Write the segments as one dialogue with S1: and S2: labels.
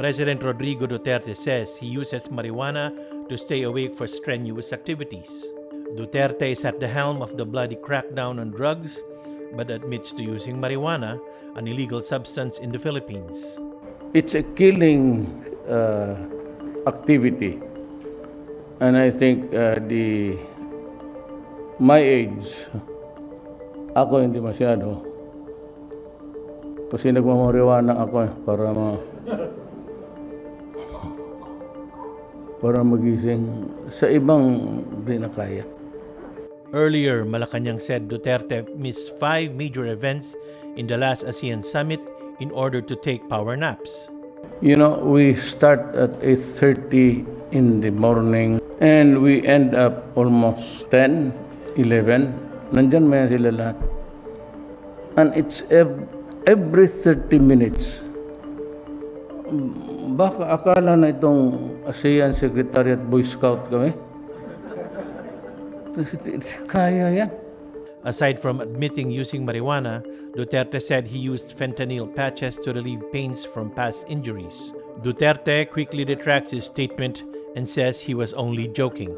S1: President Rodrigo Duterte says he uses marijuana to stay awake for strenuous activities. Duterte is at the helm of the bloody crackdown on drugs, but admits to using marijuana, an illegal substance in the Philippines.
S2: It's a killing activity, and I think my age, ako hindi masyado, kasi nagmamariwana ako para magising. Sa ibang di na kaya.
S1: Earlier, Malacanang said Duterte missed 5 major events in the last ASEAN summit in order to take power naps.
S2: You know, we start at 8:30 in the morning and we end up almost 10, 11. Nandyan may sila lahat. And it's every 30 minutes. Baka akala na itong ASEAN Secretariat Boy Scout kami. Kaya yan.
S1: Aside from admitting using marijuana, Duterte said he used fentanyl patches to relieve pains from past injuries. Duterte quickly retracts his statement and says he was only joking.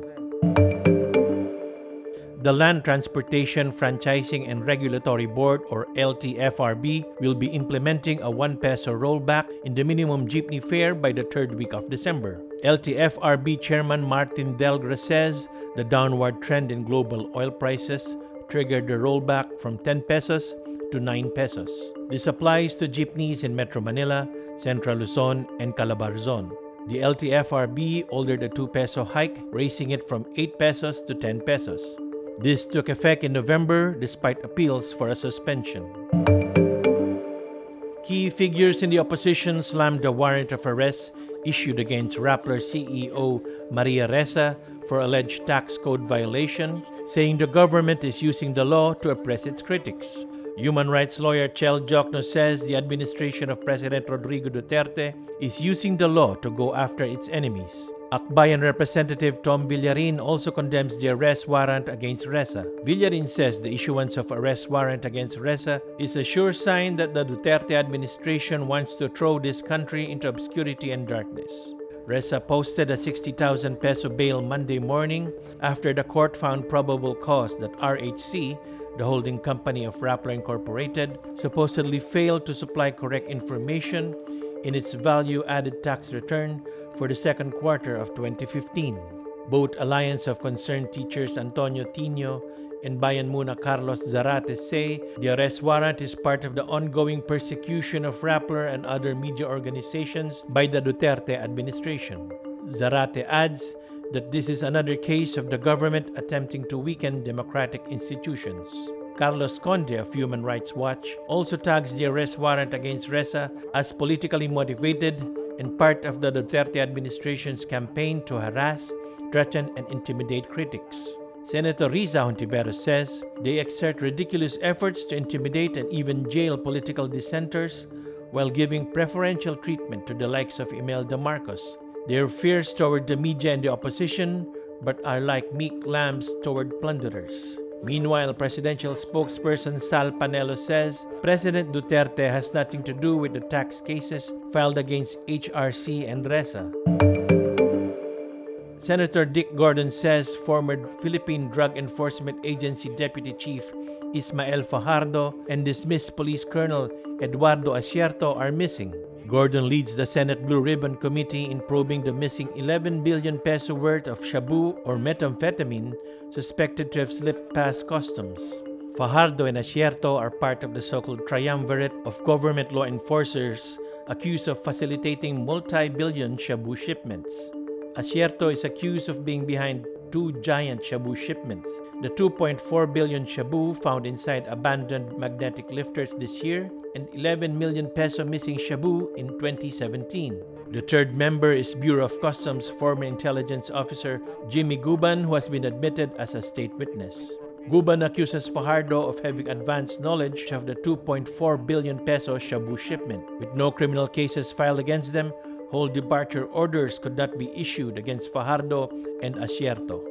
S1: The Land Transportation, Franchising and Regulatory Board, or LTFRB, will be implementing a 1 peso rollback in the minimum jeepney fare by the 3rd week of December. LTFRB Chairman Martin Delgra says the downward trend in global oil prices triggered the rollback from 10 pesos to 9 pesos. This applies to jeepneys in Metro Manila, Central Luzon, and Calabarzon. The LTFRB ordered a 2 peso hike, raising it from 8 pesos to 10 pesos. This took effect in November despite appeals for a suspension. Key figures in the opposition slammed the warrant of arrest issued against Rappler CEO Maria Ressa for alleged tax code violation, saying the government is using the law to oppress its critics. Human rights lawyer Chel Jokno says the administration of President Rodrigo Duterte is using the law to go after its enemies. Akbayan Representative Tom Villarin also condemns the arrest warrant against Ressa. Villarin says the issuance of arrest warrant against Ressa is a sure sign that the Duterte administration wants to throw this country into obscurity and darkness. Ressa posted a 60,000 peso bail Monday morning after the court found probable cause that RHC, the holding company of Rappler Incorporated, supposedly failed to supply correct information in its value-added tax return for the second quarter of 2015. Both Alliance of Concerned Teachers Antonio Tino and Bayan Muna Carlos Zarate say the arrest warrant is part of the ongoing persecution of Rappler and other media organizations by the Duterte administration. Zarate adds that this is another case of the government attempting to weaken democratic institutions. Carlos Conde of Human Rights Watch also tags the arrest warrant against Ressa as politically motivated and part of the Duterte administration's campaign to harass, threaten, and intimidate critics. Senator Riza Hontiveros says they exert ridiculous efforts to intimidate and even jail political dissenters while giving preferential treatment to the likes of Imelda Marcos. They are fierce toward the media and the opposition, but are like meek lambs toward plunderers. Meanwhile, presidential spokesperson Sal Panelo says President Duterte has nothing to do with the tax cases filed against HRC and Ressa. Senator Dick Gordon says former Philippine Drug Enforcement Agency Deputy Chief Ismael Fajardo and dismissed Police Colonel Eduardo Acierto are missing. Gordon leads the Senate Blue Ribbon Committee in probing the missing 11 billion peso worth of shabu or methamphetamine suspected to have slipped past customs. Fajardo and Acierto are part of the so-called triumvirate of government law enforcers accused of facilitating multi-billion shabu shipments. Acierto is accused of being behind 2 giant shabu shipments, the 2.4 billion shabu found inside abandoned magnetic lifters this year and 11 million peso missing shabu in 2017. The third member is Bureau of Customs former intelligence officer Jimmy Guban, who has been admitted as a state witness. Guban accuses Fajardo of having advanced knowledge of the 2.4 billion peso shabu shipment. With no criminal cases filed against them, whole departure orders could not be issued against Fajardo and Acierto.